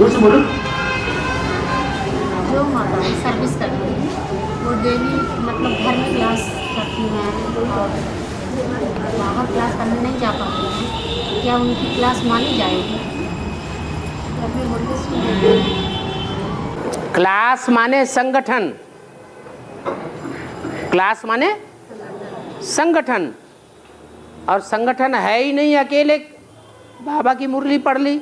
दूर से बोलो। जो माताएं सर्विस करती हैं वो डेली मतलब घर में क्लास करती हैं और बाहर क्लास करने नहीं जा पाती हैं, क्या उनकी क्लास मानी जाएगी? अपने मुर्गे सुन क्लास माने संगठन, क्लास माने संगठन, और संगठन है ही नहीं। अकेले बाबा की मुरली पढ़ ली,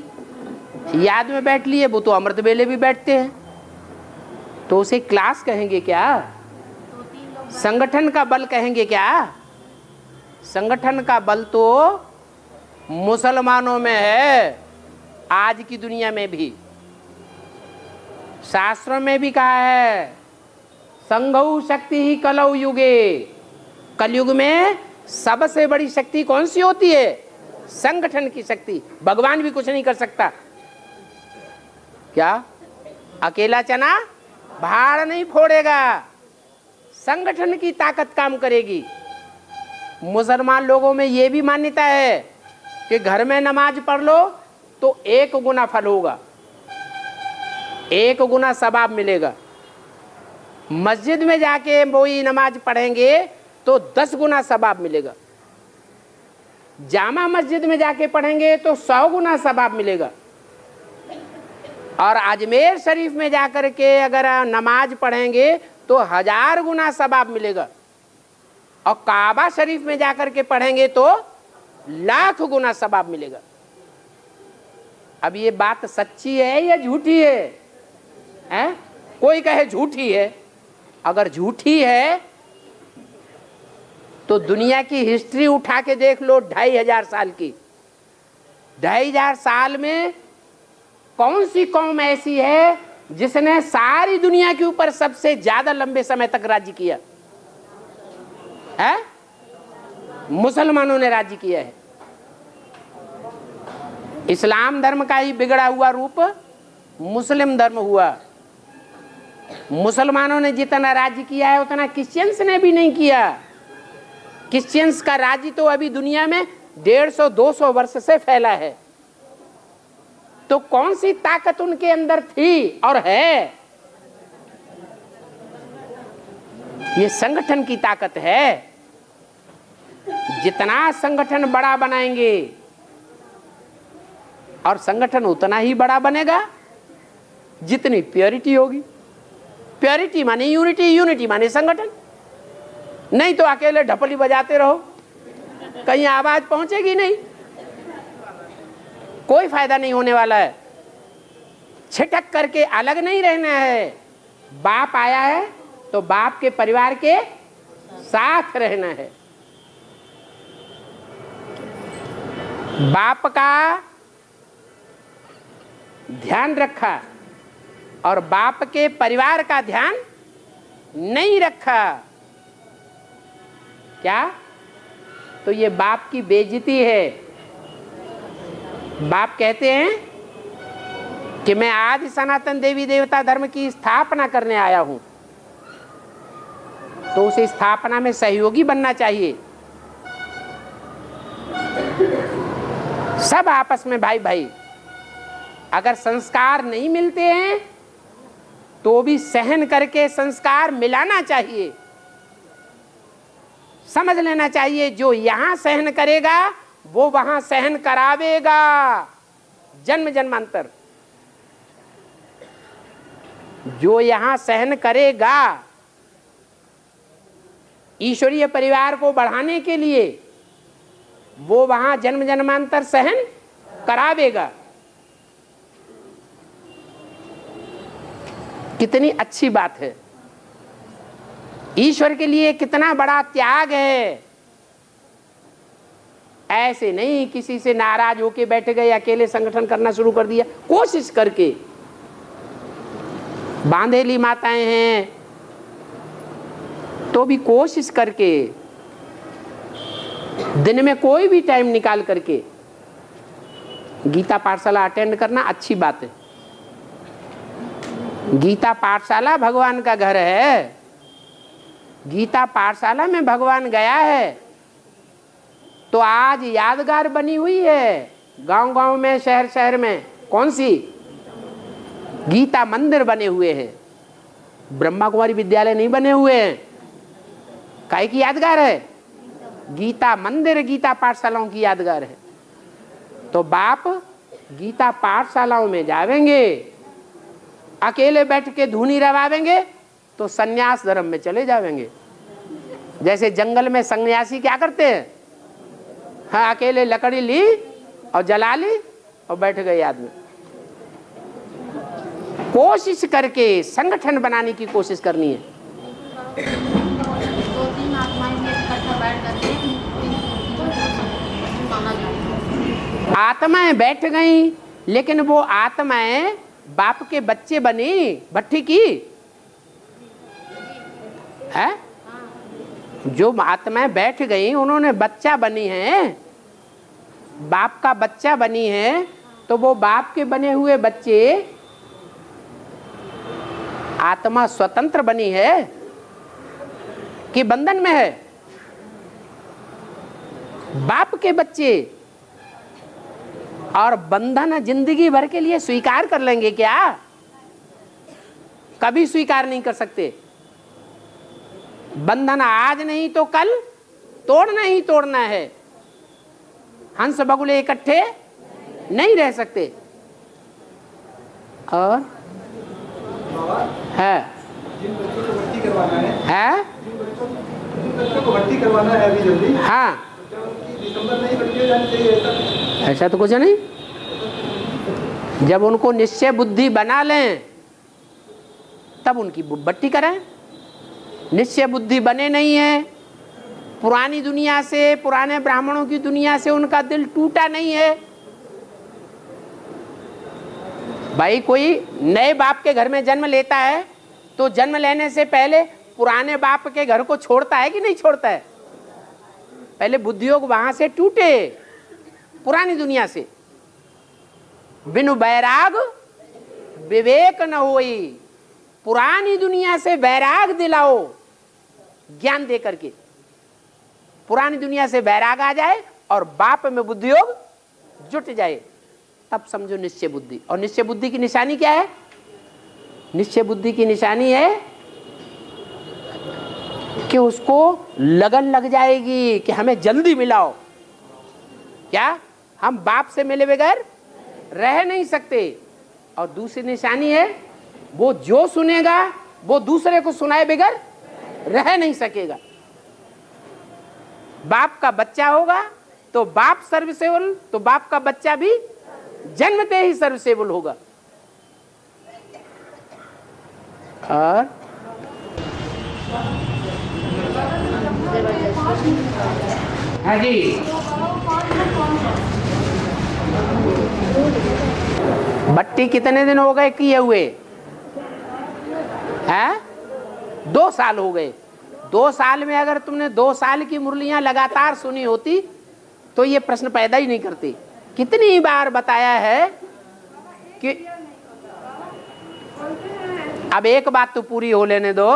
याद में बैठ लिए, वो तो अमृत वेले भी बैठते हैं, तो उसे क्लास कहेंगे क्या? संगठन का बल कहेंगे क्या? संगठन का बल तो मुसलमानों में है, आज की दुनिया में भी। शास्त्रों में भी कहा है, संघौ शक्ति ही कलौ युगे, कलयुग में सबसे बड़ी शक्ति कौन सी होती है? संगठन की शक्ति। भगवान भी कुछ नहीं कर सकता। क्या अकेला चना भाड़ नहीं फोड़ेगा, संगठन की ताकत काम करेगी। मुसलमान लोगों में ये भी मान्यता है कि घर में नमाज पढ़ लो तो 1 गुना फल होगा, 1 गुना सवाब मिलेगा। मस्जिद में जाके वही नमाज पढ़ेंगे तो 10 गुना सवाब मिलेगा। जामा मस्जिद में जाके पढ़ेंगे तो 100 गुना सवाब मिलेगा। और अजमेर शरीफ में जाकर के अगर नमाज पढ़ेंगे तो 1000 गुना सवाब मिलेगा। और काबा शरीफ में जाकर के पढ़ेंगे तो 1,00,000 गुना सवाब मिलेगा। अब ये बात सच्ची है या झूठी है? हैं? कोई कहे झूठी है। अगर झूठी है तो दुनिया की हिस्ट्री उठा के देख लो, 2500 साल की। 2500 साल में कौन सी कौम ऐसी है जिसने सारी दुनिया के ऊपर सबसे ज्यादा लंबे समय तक राज्य किया है? मुसलमानों ने राज्य किया है। इस्लाम धर्म का ही बिगड़ा हुआ रूप मुस्लिम धर्म हुआ। मुसलमानों ने जितना राज्य किया है उतना क्रिश्चियंस ने भी नहीं किया। क्रिश्चियंस का राज्य तो अभी दुनिया में 150-200 वर्ष से फैला है। तो कौन सी ताकत उनके अंदर थी और है? ये संगठन की ताकत है। जितना संगठन बड़ा बनाएंगे और संगठन उतना ही बड़ा बनेगा जितनी प्योरिटी होगी। प्योरिटी माने यूनिटी, यूनिटी माने संगठन। नहीं तो अकेले ढपली बजाते रहो, कहीं आवाज पहुंचेगी नहीं, कोई फायदा नहीं होने वाला है। छिटक करके अलग नहीं रहना है। बाप आया है तो बाप के परिवार के साथ रहना है। बाप का ध्यान रखा और बाप के परिवार का ध्यान नहीं रखा, क्या? तो ये बाप की बेइज्जती है। बाप कहते हैं कि मैं आदि सनातन देवी देवता धर्म की स्थापना करने आया हूं, तो उस स्थापना में सहयोगी बनना चाहिए। सब आपस में भाई भाई। अगर संस्कार नहीं मिलते हैं तो भी सहन करके संस्कार मिलाना चाहिए। समझ लेना चाहिए जो यहां सहन करेगा वो वहां सहन करावेगा जन्म जन्मांतर। जो यहां सहन करेगा ईश्वरीय परिवार को बढ़ाने के लिए, वो वहां जन्म जन्मांतर सहन करावेगा। कितनी अच्छी बात है। ईश्वर के लिए कितना बड़ा त्याग है। ऐसे नहीं किसी से नाराज होके बैठ गए, अकेले संगठन करना शुरू कर दिया। कोशिश करके, बांधेली माताएं हैं तो भी कोशिश करके, दिन में कोई भी टाइम निकाल करके गीता पाठशाला अटेंड करना अच्छी बात है। गीता पाठशाला भगवान का घर है। गीता पाठशाला में भगवान गया है तो आज यादगार बनी हुई है गांव गांव में, शहर शहर में। कौन सी? गीता मंदिर बने हुए हैं, ब्रह्मा कुमारी विद्यालय नहीं बने हुए हैं। काहे की यादगार है? गीता मंदिर, गीता पाठशालाओं की यादगार है। तो बाप गीता पाठशालाओं में जावेंगे, अकेले बैठ के धुनी रवावेंगे तो सन्यास धर्म में चले जावेंगे। जैसे जंगल में सन्यासी क्या करते हैं? हाँ, अकेले लकड़ी ली और जला ली और बैठ गए आदमी। कोशिश करके संगठन बनाने की कोशिश करनी है। 2-3 आत्माएं इकट्ठा बैठ करके माना जाता है। आत्माएं बैठ गई, लेकिन वो आत्माएं बाप के बच्चे बनी, भट्टी की है। जो आत्माएं बैठ गई उन्होंने बच्चा बनी है, बाप का बच्चा बनी है, तो वो बाप के बने हुए बच्चे, आत्मा स्वतंत्र बनी है कि बंधन में है? बाप के बच्चे और बंधन जिंदगी भर के लिए स्वीकार कर लेंगे क्या? कभी स्वीकार नहीं कर सकते। बंधन आज नहीं तो कल तोड़ना ही तोड़ना है। हंस बगुले इकट्ठे नहीं रह सकते। और है जिन बच्चों को भर्ती करवाना है जिन बच्चों को भर्ती करवाना है अभी जल्दी, हाँ, तो क्या उनकी दिसंबर में ही भर्ती हो जानी चाहिए? ऐसा तो कुछ नहीं। जब उनको निश्चय बुद्धि बना लें तब उनकी भर्ती कराएं। निश्चय बुद्धि बने नहीं है, पुरानी दुनिया से, पुराने ब्राह्मणों की दुनिया से उनका दिल टूटा नहीं है। भाई कोई नए बाप के घर में जन्म लेता है तो जन्म लेने से पहले पुराने बाप के घर को छोड़ता है कि नहीं छोड़ता है? पहले बुद्धियोग वहां से टूटे, पुरानी दुनिया से। बिनु बैराग विवेक न होई। पुरानी दुनिया से बैराग दिलाओ ज्ञान दे करके। पुरानी दुनिया से बैराग आ जाए और बाप में बुद्धियोग जुट जाए, तब समझो निश्चय बुद्धि। और निश्चय बुद्धि की निशानी क्या है? निश्चय बुद्धि की निशानी है कि उसको लगन लग जाएगी कि हमें जल्दी मिलाओ। क्या हम बाप से मिले बगैर रह नहीं सकते। और दूसरी निशानी है वो जो सुनेगा वो दूसरे को सुनाए बगैर रह नहीं सकेगा। बाप का बच्चा होगा तो बाप सर्वसेवल, तो बाप का बच्चा भी जन्मते ही सर्वसेवल होगा। और हाँ जी, भट्टी कितने दिन हो गए किए हुए हैं? 2 साल हो गए। 2 साल में अगर तुमने 2 साल की मुरलियां लगातार सुनी होती तो ये प्रश्न पैदा ही नहीं करती। कितनी बार बताया है कि अब एक बात तो पूरी हो लेने दो।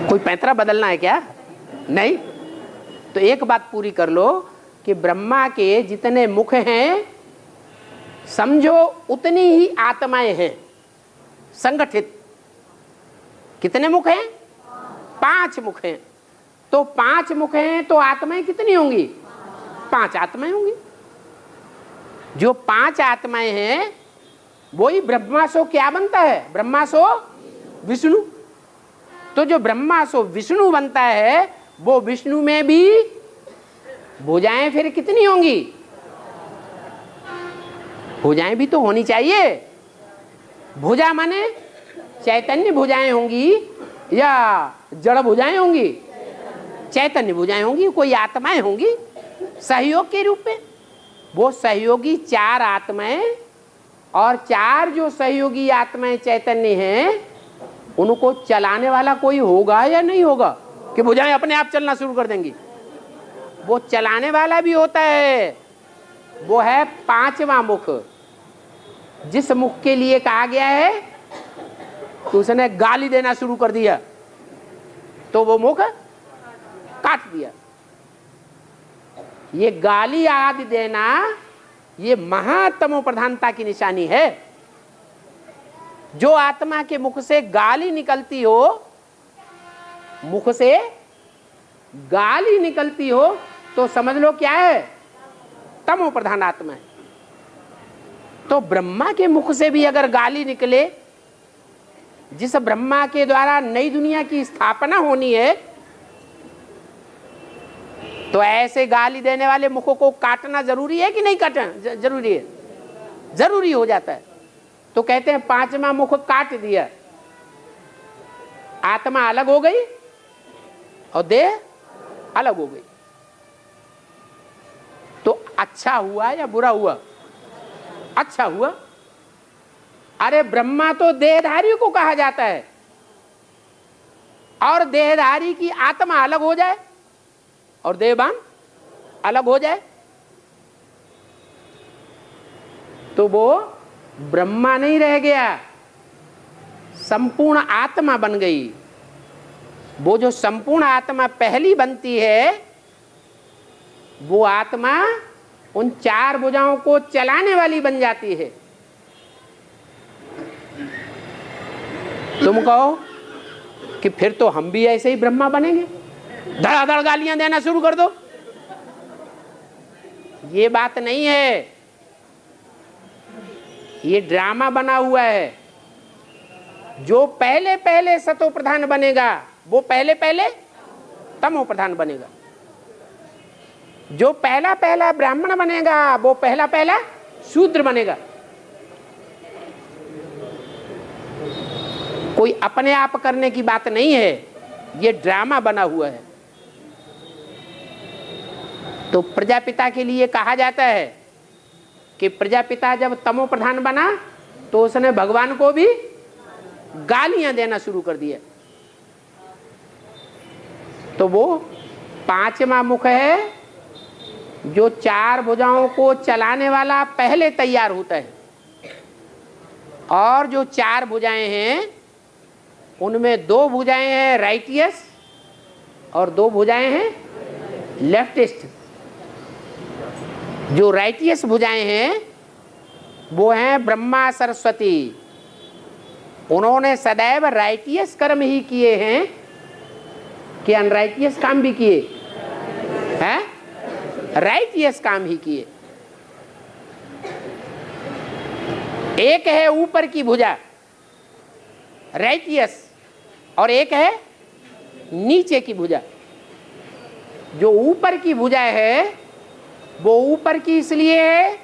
कोई पैंतरा बदलना है क्या? नहीं। तो एक बात पूरी कर लो कि ब्रह्मा के जितने मुख हैं समझो उतनी ही आत्माएं हैं संगठित। कितने मुख हैं? 5 मुख हैं। तो 5 मुख हैं तो आत्माएं कितनी होंगी? 5 आत्माएं होंगी। जो 5 आत्माएं हैं वही ब्रह्मा सो क्या बनता है? ब्रह्मा सो विष्णु। तो जो ब्रह्मा सो विष्णु बनता है वो विष्णु में भी भुजाएं फिर कितनी होंगी? भुजाएं भी तो होनी चाहिए। भुजा माने चैतन्य भुजाएं होंगी या जड़ भुजाएं होंगी? चैतन्य भुजाएं होंगी। कोई आत्माएं होंगी सहयोग के रूप में। वो सहयोगी 4 आत्माएं और 4 जो सहयोगी आत्माएं चैतन्य हैं उनको चलाने वाला कोई होगा या नहीं होगा कि भुजाएं अपने आप चलना शुरू कर देंगी? वो चलाने वाला भी होता है। वो है 5वां मुख। जिस मुख के लिए कहा गया है तो उसने गाली देना शुरू कर दिया तो वो मुख काट दिया। ये गाली आदि देना ये महातमो प्रधानता की निशानी है। जो आत्मा के मुख से गाली निकलती हो, मुख से गाली निकलती हो, तो समझ लो क्या है, तमो प्रधान आत्मा है। तो ब्रह्मा के मुख से भी अगर गाली निकले, जिस ब्रह्मा के द्वारा नई दुनिया की स्थापना होनी है, तो ऐसे गाली देने वाले मुखों को काटना जरूरी है कि नहीं काटना जरूरी है? जरूरी हो जाता है। तो कहते हैं पांचवा मुख काट दिया, आत्मा अलग हो गई और देह अलग हो गई। तो अच्छा हुआ या बुरा हुआ? अच्छा हुआ। अरे ब्रह्मा तो देहधारी को कहा जाता है, और देहधारी की आत्मा अलग हो जाए और देहवान अलग हो जाए, तो वो ब्रह्मा नहीं रह गया, संपूर्ण आत्मा बन गई। वो जो संपूर्ण आत्मा पहली बनती है, वो आत्मा उन चार भुजाओं को चलाने वाली बन जाती है। तुम कहो कि फिर तो हम भी ऐसे ही ब्रह्मा बनेंगे, धड़ाधड़ गालियां देना शुरू कर दो। ये बात नहीं है, ये ड्रामा बना हुआ है। जो पहले पहले सतो प्रधान बनेगा, वो पहले पहले तमो प्रधान बनेगा। जो पहला पहला ब्राह्मण बनेगा, वो पहला पहला शूद्र बनेगा। कोई अपने आप करने की बात नहीं है, ये ड्रामा बना हुआ है। तो प्रजापिता के लिए कहा जाता है कि प्रजापिता जब तमो प्रधान बना, तो उसने भगवान को भी गालियां देना शुरू कर दिया। तो वो पांचवा मुख है, जो चार भुजाओं को चलाने वाला पहले तैयार होता है। और जो चार भुजाएं हैं, उनमें दो भुजाएं हैं राइटियस और दो भुजाएं हैं लेफ्टिस्ट। जो राइटियस भुजाएं हैं वो हैं ब्रह्मा सरस्वती। उन्होंने सदैव राइटियस कर्म ही किए हैं कि अनराइटियस काम भी किए हैं? राइटियस काम ही किए। एक है ऊपर की भुजा राइटियस, और एक है नीचे की भुजा। जो ऊपर की भुजा है, वो ऊपर की इसलिए है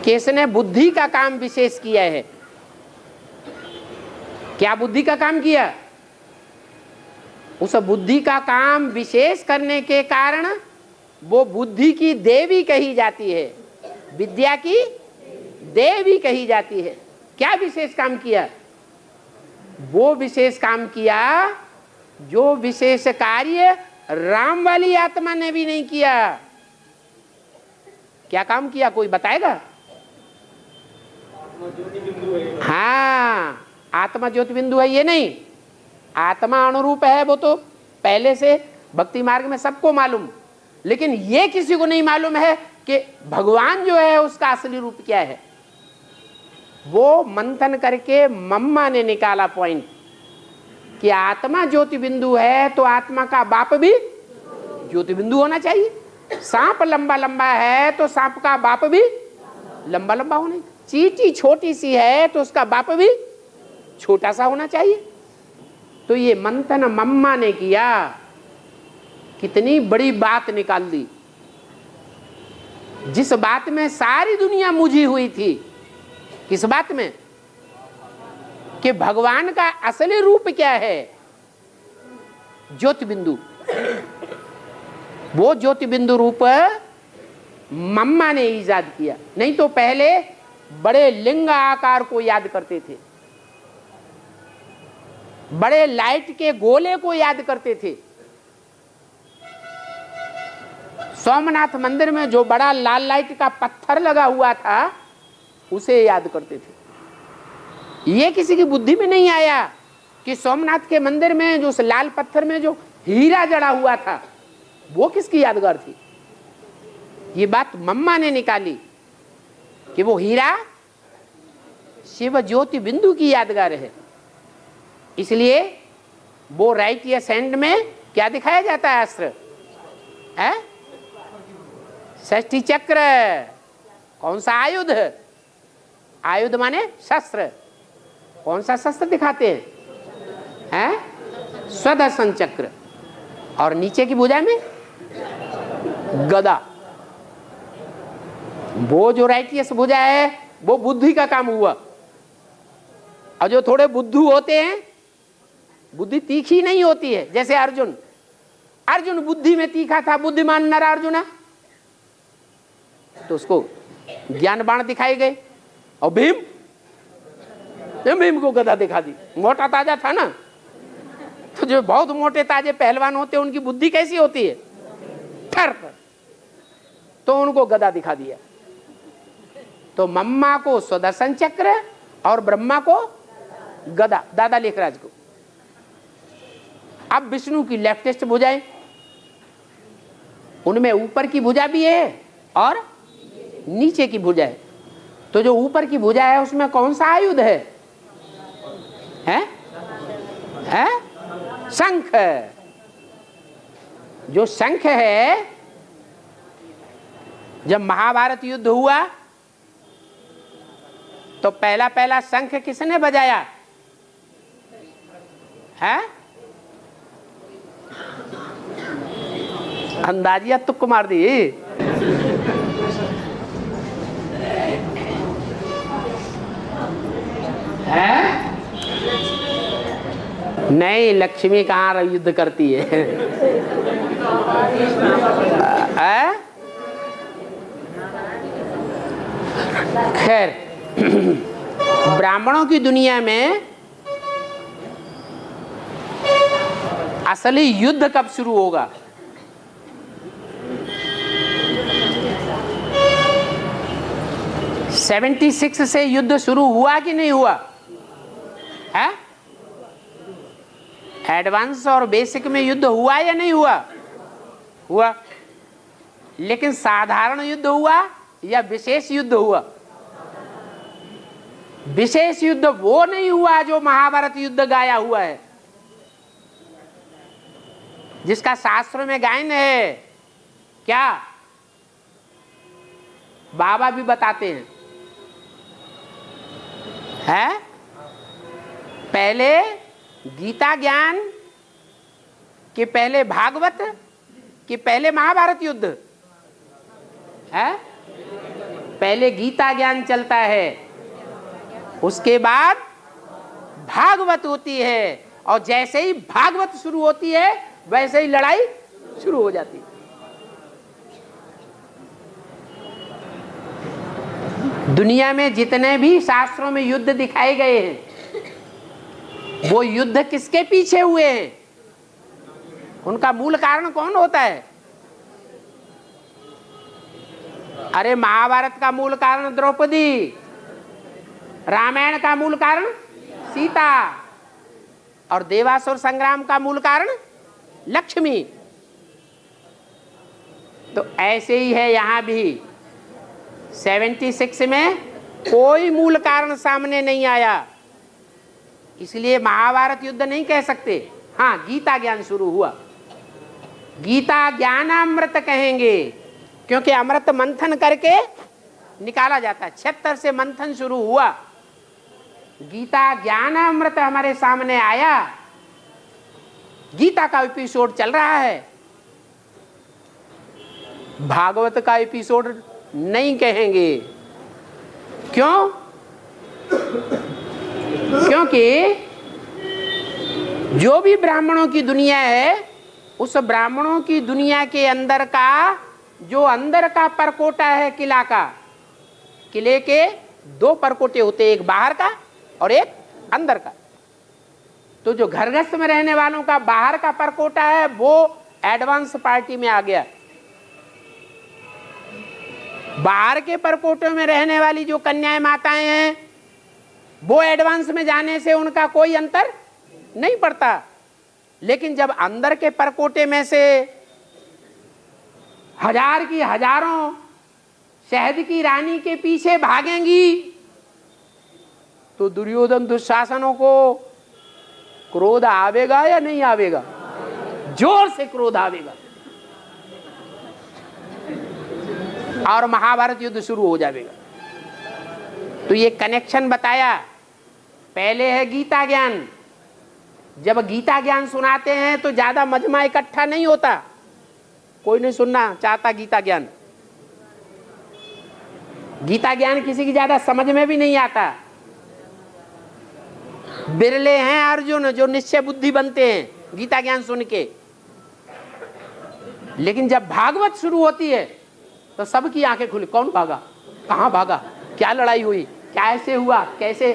कि इसने बुद्धि का काम विशेष किया है। क्या बुद्धि का काम किया? उस बुद्धि का काम विशेष करने के कारण वो बुद्धि की देवी कही जाती है, विद्या की देवी कही जाती है। क्या विशेष काम किया? वो विशेष काम किया जो विशेष कार्य राम वाली आत्मा ने भी नहीं किया। क्या काम किया, कोई बताएगा? हाँ, आत्मा ज्योति बिंदु है ये नहीं, आत्मा अनुरूप है। वो तो पहले से भक्ति मार्ग में सबको मालूम, लेकिन ये किसी को नहीं मालूम है कि भगवान जो है उसका असली रूप क्या है। वो मंथन करके मम्मा ने निकाला पॉइंट कि आत्मा ज्योति बिंदु है, तो आत्मा का बाप भी ज्योति बिंदु होना चाहिए। सांप लंबा लंबा है तो सांप का बाप भी लंबा लंबा होना चाहिए। चींटी छोटी सी है तो उसका बाप भी छोटा सा होना चाहिए। तो ये मंथन मम्मा ने किया, कितनी बड़ी बात निकाल दी। जिस बात में सारी दुनिया मुझी हुई थी, किस बात में? कि भगवान का असली रूप क्या है, ज्योति बिंदु। वो ज्योति बिंदु रूप मम्मा ने ईजाद किया। नहीं तो पहले बड़े लिंग आकार को याद करते थे, बड़े लाइट के गोले को याद करते थे। सोमनाथ मंदिर में जो बड़ा लाल लाइट का पत्थर लगा हुआ था, उसे याद करते थे। ये किसी की बुद्धि में नहीं आया कि सोमनाथ के मंदिर में जो उस लाल पत्थर में जो हीरा जड़ा हुआ था, वो किसकी यादगार थी? ये बात मम्मा ने निकाली कि वो हीरा शिव ज्योति बिंदु की यादगार है, इसलिए वो राइट या सेंड में क्या दिखाया जाता है अस्त्र है? षष्ठी चक्र। कौन सा आयुध? आयुध माने शस्त्र। कौन सा शस्त्र दिखाते हैं? स्वदर्शन चक्र। और नीचे की भुजा में गदा। वो जो राइटियस भुजा है वो बुद्धि का काम हुआ। और जो थोड़े बुद्धू होते हैं, बुद्धि तीखी नहीं होती है, जैसे अर्जुन। अर्जुन बुद्धि में तीखा था, बुद्धिमान नर अर्जुन है, तो उसको ज्ञान बाण दिखाए गए। और भीम को गदा दिखा दी, मोटा ताजा था ना। तो जो बहुत मोटे ताजे पहलवान होते हैं उनकी बुद्धि कैसी होती है? ठर पर। तो उनको गदा दिखा दिया। तो मम्मा को सुदर्शन चक्र और ब्रह्मा को गदा, दादा लेखराज को। अब विष्णु की लेफ्टेस्ट भुजाएं, उनमें ऊपर की भुजा भी है और नीचे की भुजा है। तो जो ऊपर की भुजा है उसमें कौन सा आयुध है? शंख। जो शंख है, जब महाभारत युद्ध हुआ तो पहला शंख किसने बजाया है? अंदाजिया तुक्क मार दी। है? नहीं, लक्ष्मी कहाँ युद्ध करती है? खैर, ब्राह्मणों की दुनिया में असली युद्ध कब शुरू होगा? '76 से युद्ध शुरू हुआ कि नहीं हुआ है? एडवांस और बेसिक में युद्ध हुआ या नहीं हुआ? हुआ। लेकिन साधारण युद्ध हुआ या विशेष युद्ध हुआ? विशेष युद्ध वो नहीं हुआ जो महाभारत युद्ध गाया हुआ है, जिसका शास्त्रों में गायन है। क्या बाबा भी बताते हैं, है? पहले गीता ज्ञान कि पहले भागवत कि पहले महाभारत युद्ध है? पहले गीता ज्ञान चलता है, उसके बाद भागवत होती है, और जैसे ही भागवत शुरू होती है वैसे ही लड़ाई शुरू हो जाती है। दुनिया में जितने भी शास्त्रों में युद्ध दिखाए गए हैं, वो युद्ध किसके पीछे हुए हैं? उनका मूल कारण कौन होता है? अरे महाभारत का मूल कारण द्रौपदी, रामायण का मूल कारण सीता, और देवासुर संग्राम का मूल कारण लक्ष्मी। तो ऐसे ही है यहां भी। 76 में कोई मूल कारण सामने नहीं आया, इसलिए महाभारत युद्ध नहीं कह सकते। हाँ, गीता ज्ञान शुरू हुआ। गीता ज्ञानामृत कहेंगे, क्योंकि अमृत मंथन करके निकाला जाता है। 76 से मंथन शुरू हुआ, गीता ज्ञानामृत हमारे सामने आया। गीता का एपिसोड चल रहा है, भागवत का एपिसोड नहीं कहेंगे। क्यों? क्योंकि जो भी ब्राह्मणों की दुनिया है, उस ब्राह्मणों की दुनिया के अंदर का जो अंदर का परकोटा है किला का, किले के 2 परकोटे होते, एक बाहर का और एक अंदर का। तो जो घरगृहस्थ में रहने वालों का बाहर का परकोटा है वो एडवांस पार्टी में आ गया। बाहर के परकोटों में रहने वाली जो कन्याएं माताएं हैं, वो एडवांस में जाने से उनका कोई अंतर नहीं पड़ता। लेकिन जब अंदर के परकोटे में से हजार की हजारों शहद की रानी के पीछे भागेंगी तो दुर्योधन दुशासनों को क्रोध आवेगा या नहीं आवेगा? जोर से क्रोध आवेगा और महाभारत युद्ध शुरू हो जाएगा। तो ये कनेक्शन बताया। पहले है गीता ज्ञान। जब गीता ज्ञान सुनाते हैं तो ज्यादा मजमा इकट्ठा नहीं होता, कोई नहीं सुनना चाहता गीता ज्ञान। गीता ज्ञान किसी की ज्यादा समझ में भी नहीं आता। बिरले हैं अर्जुन जो निश्चय बुद्धि बनते हैं गीता ज्ञान सुन के। लेकिन जब भागवत शुरू होती है तो सबकी आंखें खुली, कौन भागा, कहां भागा, क्या लड़ाई हुई, क्या ऐसे हुआ, कैसे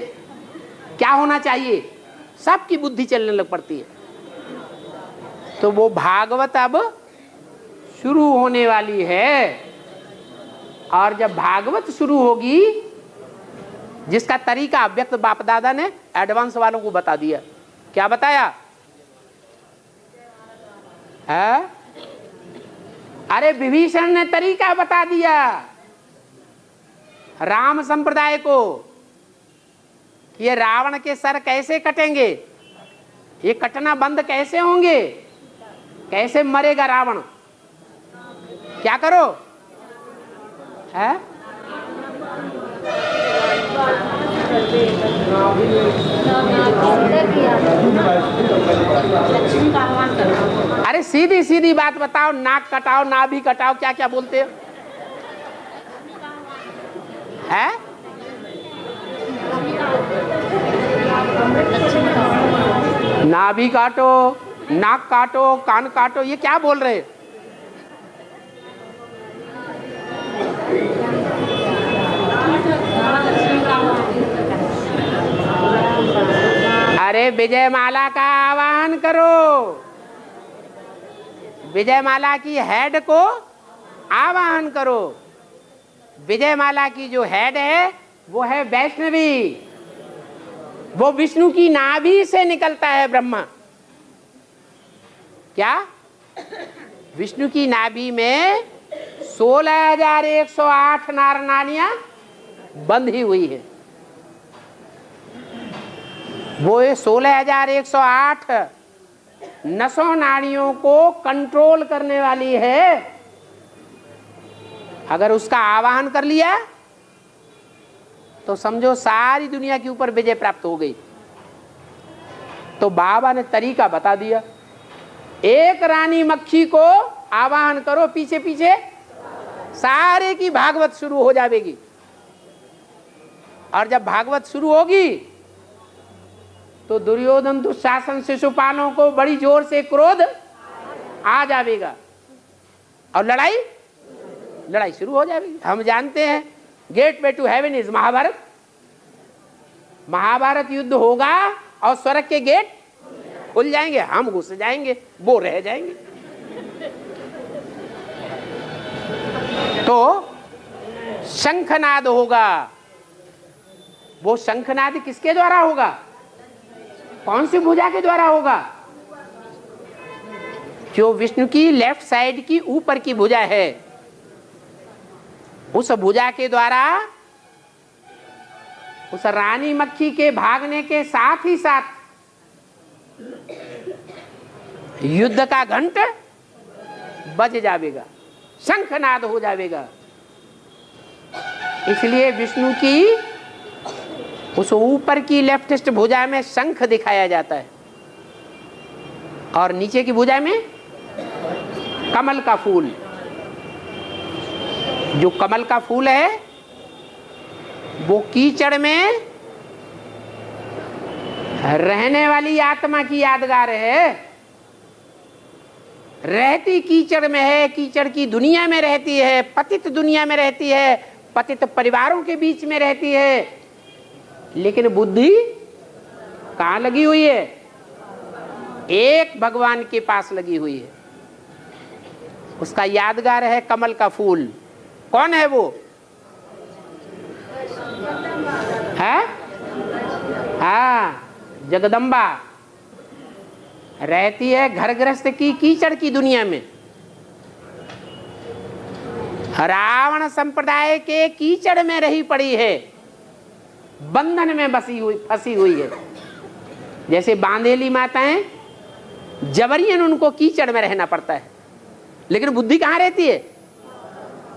क्या होना चाहिए, सबकी बुद्धि चलने लग पड़ती है। तो वो भागवत अब शुरू होने वाली है। और जब भागवत शुरू होगी, जिसका तरीका अव्यक्त बाप दादा ने एडवांस वालों को बता दिया। क्या बताया है? अरे विभीषण ने तरीका बता दिया राम संप्रदाय को, ये रावण के सर कैसे कटेंगे, ये कटना बंद कैसे होंगे, कैसे मरेगा रावण, क्या करो है? अरे सीधी सीधी बात बताओ, नाक कटाओ, नाभि कटाओ, क्या क्या बोलते हो है? नाभि काटो, नाक काटो, कान काटो, ये क्या बोल रहे? अरे विजय माला का आवाहन करो, विजय माला की हेड को आवाहन करो। विजय माला की जो हेड है वो है वैष्णवी, वो विष्णु की नाभि से निकलता है ब्रह्मा। क्या? विष्णु की नाभि में 16,108 नार नानियां बंधी हुई है। वो 16,108 नसों नाड़ियों को कंट्रोल करने वाली है। अगर उसका आवाहन कर लिया तो समझो सारी दुनिया के ऊपर विजय प्राप्त हो गई। तो बाबा ने तरीका बता दिया, एक रानी मक्खी को आवाहन करो, पीछे पीछे सारे की भागवत शुरू हो जाएगी। और जब भागवत शुरू होगी तो दुर्योधन दुशासन शिशुपालों को बड़ी जोर से क्रोध आ जाएगा और लड़ाई शुरू हो जाएगी। हम जानते हैं gateway to heaven is Mahabharata. Mahabharata युद्ध होगा और स्वर्ग के गेट खुल जाएंगे, हम घुस जाएंगे, वो रह जाएंगे। तो शंखनाद होगा। वो शंखनाद किसके द्वारा होगा? कौन सी भुजा के द्वारा होगा? जो विष्णु की लेफ्ट साइड की ऊपर की भुजा है, उस भुजा के द्वारा उस रानी मक्खी के भागने के साथ ही साथ युद्ध का घंट बज जाएगा, शंखनाद हो जाएगा। इसलिए विष्णु की उस ऊपर की लेफ्टिस्ट भुजा में शंख दिखाया जाता है और नीचे की भुजा में कमल का फूल। जो कमल का फूल है वो कीचड़ में रहने वाली आत्मा की यादगार है। रहती कीचड़ में है, कीचड़ की दुनिया में रहती है, पतित दुनिया में रहती है, पतित परिवारों के बीच में रहती है, लेकिन बुद्धि कहाँ लगी हुई है? एक भगवान के पास लगी हुई है। उसका यादगार है कमल का फूल। कौन है वो? है? हाँ, जगदम्बा रहती है घर गृहस्थ की कीचड़ की दुनिया में। रावण संप्रदाय के कीचड़ में रही पड़ी है, बंधन में फंसी हुई है। जैसे बांधेली माताएं जबरियन उनको कीचड़ में रहना पड़ता है, लेकिन बुद्धि कहाँ रहती है?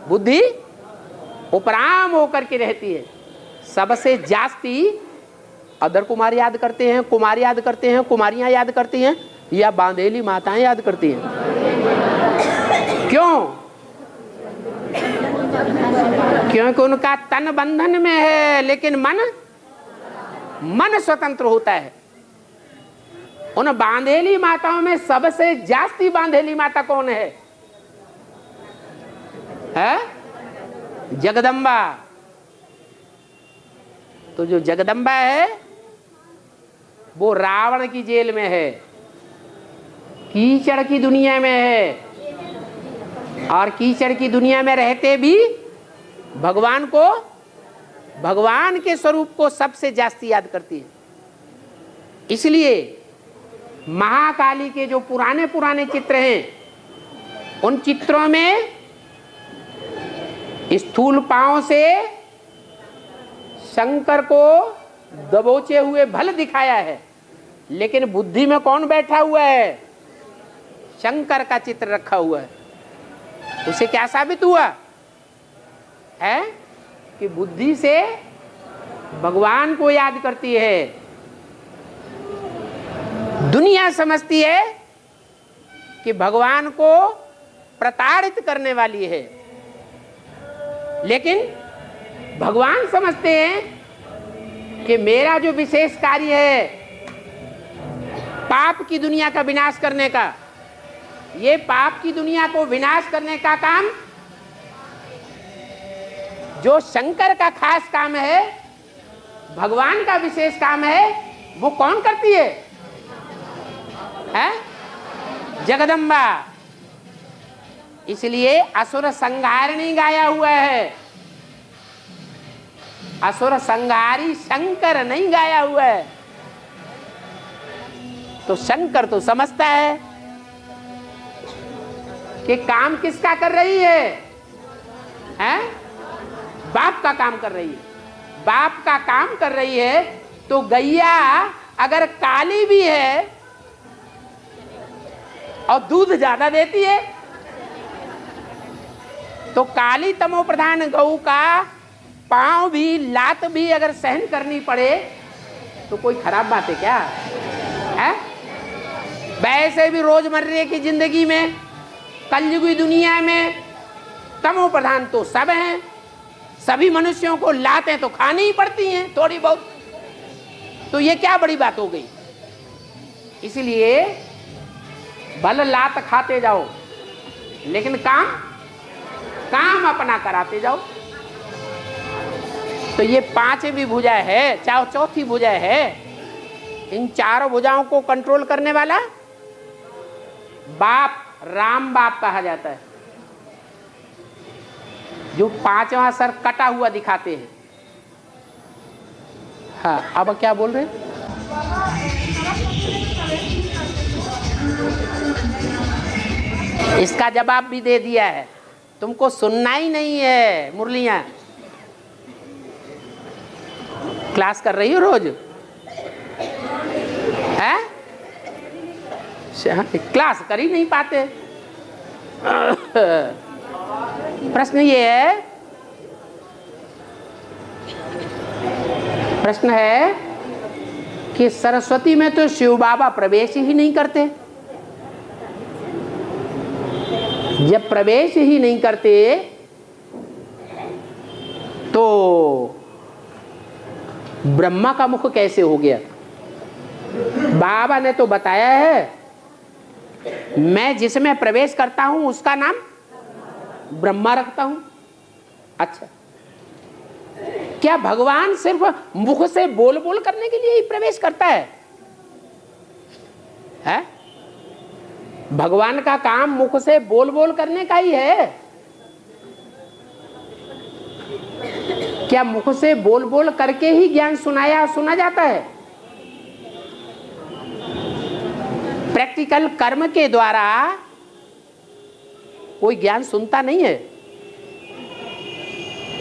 बुद्धि उपराम होकर के रहती है। सबसे जास्ती अदर कुमार याद करते हैं, कुमार याद करते हैं, कुमारियां याद करती हैं, या बांधेली माताएं याद करती हैं? क्यों? क्योंकि उनका तन बंधन में है, लेकिन मन स्वतंत्र होता है। उन बांधेली माताओं में सबसे जास्ती बांधेली माता कौन है? जगदम्बा। तो जो जगदम्बा है वो रावण की जेल में है, कीचड़ की दुनिया में है, और कीचड़ की दुनिया में रहते भी भगवान को, भगवान के स्वरूप को सबसे जास्ती याद करती है। इसलिए महाकाली के जो पुराने पुराने चित्र हैं, उन चित्रों में स्थूल पांव से शंकर को दबोचे हुए भल दिखाया है, लेकिन बुद्धि में कौन बैठा हुआ है? शंकर का चित्र रखा हुआ है। उसे क्या साबित हुआ है? कि बुद्धि से भगवान को याद करती है। दुनिया समझती है कि भगवान को प्रताड़ित करने वाली है, लेकिन भगवान समझते हैं कि मेरा जो विशेष कार्य है पाप की दुनिया का विनाश करने का, ये पाप की दुनिया को विनाश करने का काम जो शंकर का खास काम है, भगवान का विशेष काम है, वो कौन करती है? जगदम्बा। इसलिए असुर संहारिणी गाया हुआ है, असुर संहारी शंकर नहीं गाया हुआ है। तो शंकर तो समझता है कि काम किसका कर रही है? बाप का काम कर रही है। बाप का काम कर रही है तो गैया अगर काली भी है और दूध ज्यादा देती है, तो काली तमो प्रधान गऊ का पांव भी, लात भी अगर सहन करनी पड़े तो कोई खराब बात है क्या? है? वैसे भी रोजमर्रे की जिंदगी में, कलयुगी दुनिया में तमो प्रधान तो सब हैं। सभी मनुष्यों को लातें तो खानी ही पड़ती हैं थोड़ी बहुत, तो ये क्या बड़ी बात हो गई? इसलिए भले लात खाते जाओ, लेकिन काम अपना कराते जाओ। तो ये पांचवी भुजा है, चौथी भुजा है। इन चारों भुजाओं को कंट्रोल करने वाला बाप, राम बाप कहा जाता है, जो पांचवा सर कटा हुआ दिखाते हैं। हाँ, अब क्या बोल रहे हैं? इसका जवाब भी दे दिया है, तुमको सुनना ही नहीं है। मुरलियां क्लास कर रही हो रोज? है? क्लास कर ही नहीं पाते। प्रश्न ये है, प्रश्न है कि सरस्वती में तो शिव बाबा प्रवेश ही नहीं करते। जब प्रवेश ही नहीं करते तो ब्रह्मा का मुख कैसे हो गया? बाबा ने तो बताया है, मैं जिसमें प्रवेश करता हूं उसका नाम ब्रह्मा रखता हूं। अच्छा, क्या भगवान सिर्फ मुख से बोल बोल करने के लिए ही प्रवेश करता है? भगवान का काम मुख से बोल बोल करने का ही है? क्या मुख से बोल बोल करके ही ज्ञान सुना जाता है? प्रैक्टिकल कर्म के द्वारा कोई ज्ञान सुनता नहीं है।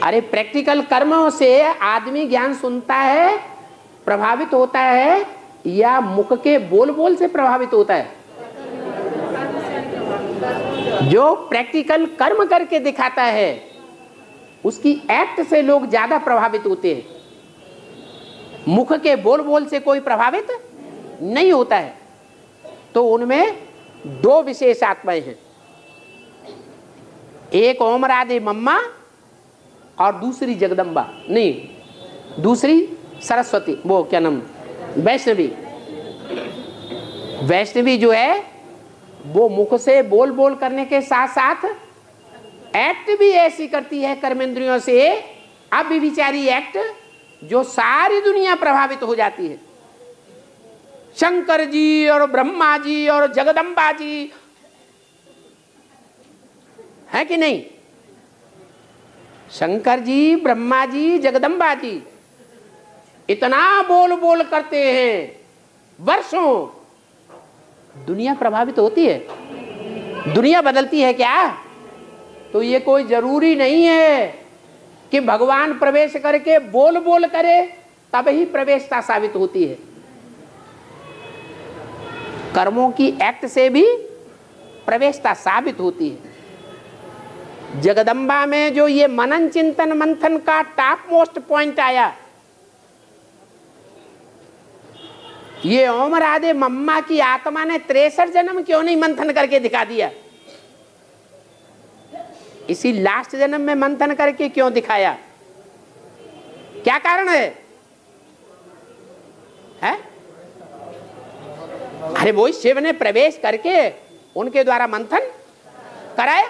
अरे प्रैक्टिकल कर्मों से आदमी ज्ञान सुनता है, प्रभावित होता है, या मुख के बोल बोल से प्रभावित होता है? जो प्रैक्टिकल कर्म करके दिखाता है उसकी एक्ट से लोग ज्यादा प्रभावित होते हैं। मुख के बोल बोल से कोई प्रभावित नहीं होता है। तो उनमें दो विशेष आत्माएं हैं, एक ओम राधे मम्मा और दूसरी जगदम्बा, नहीं दूसरी सरस्वती, वो क्या नाम, वैष्णवी। वैष्णवी जो है वो मुख से बोल बोल करने के साथ साथ एक्ट भी ऐसी करती है कर्मेंद्रियों से, अव्यभिचारी एक्ट, जो सारी दुनिया प्रभावित हो जाती है। शंकर जी और ब्रह्मा जी और जगदम्बा जी, है कि नहीं? शंकर जी, ब्रह्मा जी, जगदम्बा जी इतना बोल बोल करते हैं, वर्षों दुनिया प्रभावित होती है। दुनिया बदलती है क्या? तो ये कोई जरूरी नहीं है कि भगवान प्रवेश करके बोल बोल करे तब ही प्रवेशता साबित होती है। कर्मों की एक्ट से भी प्रवेशता साबित होती है। जगदम्बा में जो ये मनन चिंतन मंथन का टॉप मोस्ट पॉइंट आया, ये ओम राधे मम्मा की आत्मा ने 63 जन्म क्यों नहीं मंथन करके दिखा दिया? इसी लास्ट जन्म में मंथन करके क्यों दिखाया? क्या कारण है? अरे वो शिव ने प्रवेश करके उनके द्वारा मंथन कराया।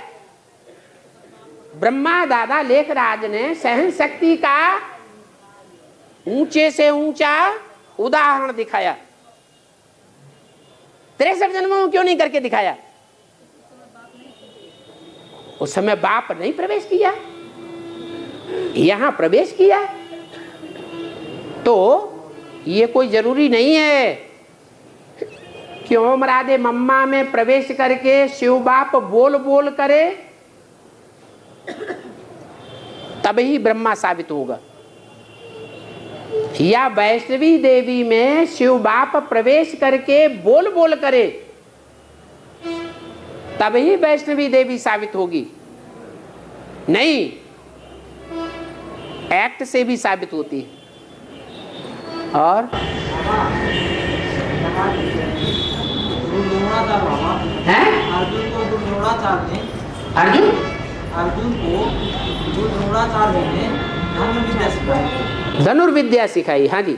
ब्रह्मा दादा लेखराज ने सहन शक्ति का ऊंचे से ऊंचा उदाहरण दिखाया। 63 जन्मों में क्यों नहीं करके दिखाया? उस समय बाप नहीं प्रवेश किया, यहां प्रवेश किया। तो ये कोई जरूरी नहीं है कि ओम राधे मम्मा में प्रवेश करके शिव बाप बोल बोल करे तभी ब्रह्मा साबित होगा, या वैष्णवी देवी में शिव बाप प्रवेश करके बोल बोल करे तभी वैष्णवी देवी साबित होगी। नहीं, एक्ट से भी साबित होती है। और हैं? अर्जुन को गुरु द्रोणाचार्य ने धनुर्विद्या सिखाई। धनुर्विद्या सिखाई, हाँ जी।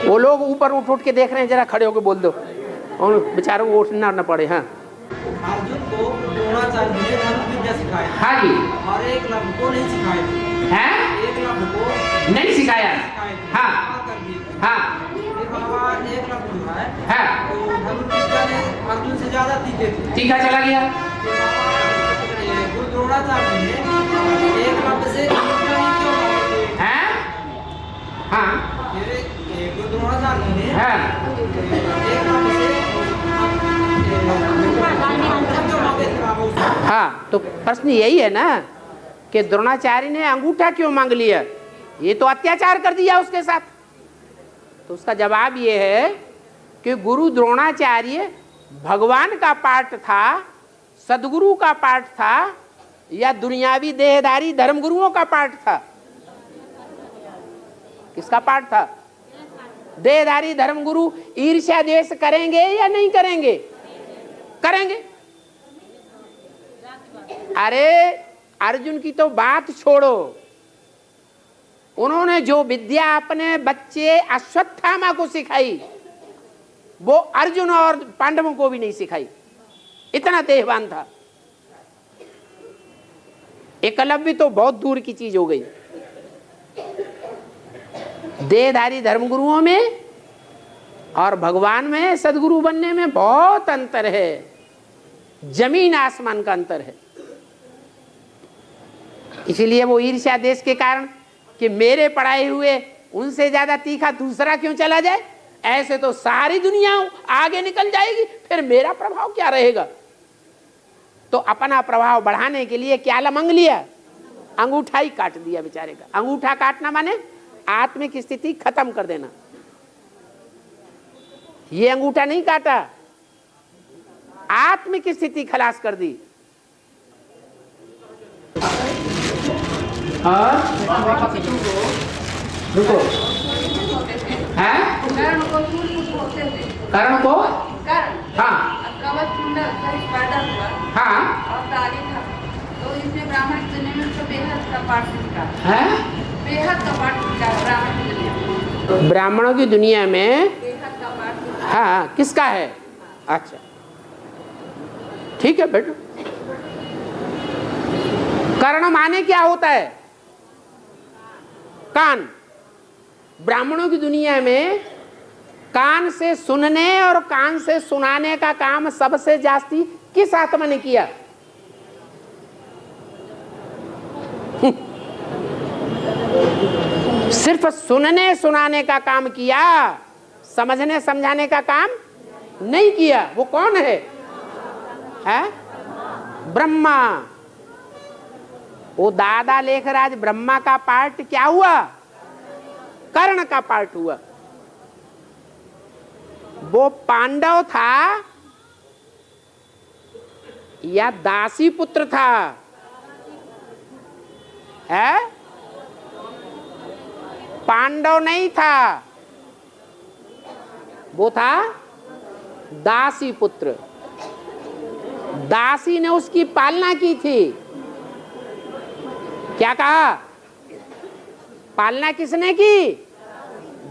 वो लोग ऊपर उठ उठ के देख रहे हैं, जरा खड़े होकर बोल दो, और बेचारों को उठना न पड़े। हाँ, अर्जुन को द्रोणाचार्य ने धनुर्विद्या सिखाई। हाँ जी। और एक लव को नहीं सिखाई है? एक लव को नहीं सिखाया। हाँ हाँ फिर बाबा एक लव जो है है, तो धनुर्विद्या ने अर्जुन से ज्यादा तीखे थे। तीखा चला गया। फिर बाबा गुरु द्रोणाचार्य ने एक लव से अनुष्ठा ही क्यों मांगे थे? है? हाँ फिर गुरु द्रोणाचार्य ने है। एक लव से क्यों मांगे थे बाबा उससे? हाँ, तो प्रश्न यही है ना कि द्रोणाचार्य ने अंगूठा क्यों मांग लिया? ये तो अत्याचार कर दिया उसके साथ। तो उसका जवाब ये है कि गुरु द्रोणाचार्य भगवान का पार्ट था, सदगुरु का पार्ट था, या दुनियावी देहधारी धर्मगुरुओं का पार्ट था? किसका पार्ट था? देहधारी धर्मगुरु ईर्ष्या द्वेष करेंगे या नहीं करेंगे? करेंगे। अरे अर्जुन की तो बात छोड़ो, उन्होंने जो विद्या अपने बच्चे अश्वत्थामा को सिखाई वो अर्जुन और पांडवों को भी नहीं सिखाई। इतना देहवान था। एकलव्य तो बहुत दूर की चीज हो गई। देहधारी धर्मगुरुओं में और भगवान में, सदगुरु बनने में बहुत अंतर है, जमीन आसमान का अंतर है। इसीलिए वो ईर्ष्या देश के कारण कि मेरे पढ़ाए हुए उनसे ज्यादा तीखा दूसरा क्यों चला जाए, ऐसे तो सारी दुनिया आगे निकल जाएगी, फिर मेरा प्रभाव क्या रहेगा। तो अपना प्रभाव बढ़ाने के लिए क्या मांग लिया? अंगूठा ही काट दिया बेचारे का। अंगूठा काटना माने आत्मिक स्थिति खत्म कर देना। ये अंगूठा नहीं काटा, आत्मिक स्थिति खलास कर दी। और रुको, है कर्ण को, हाँ हाँ, तो इसमें ब्राह्मण की दुनिया में उसको बेहद का पाठ मिलता है, बेहद का पाठ मिलता है ब्राह्मण की दुनिया में। ब्राह्मणों की दुनिया में बेहद का पाठ, हाँ किसका है? अच्छा ठीक है बेटो। कर्ण माने क्या होता है? कान। ब्राह्मणों की दुनिया में कान से सुनने और कान से सुनाने का काम सबसे जास्ती किस आत्मा ने किया? सिर्फ सुनने सुनाने का काम किया, समझने समझाने का काम नहीं किया। वो कौन है? ब्रह्मा। वो दादा लेखराज ब्रह्मा का पार्ट क्या हुआ? कर्ण का पार्ट हुआ। वो पांडव था या दासी पुत्र था? है? पांडव नहीं था, वो था दासी पुत्र। दासी ने उसकी पालना की थी। क्या कहा? पालना किसने की?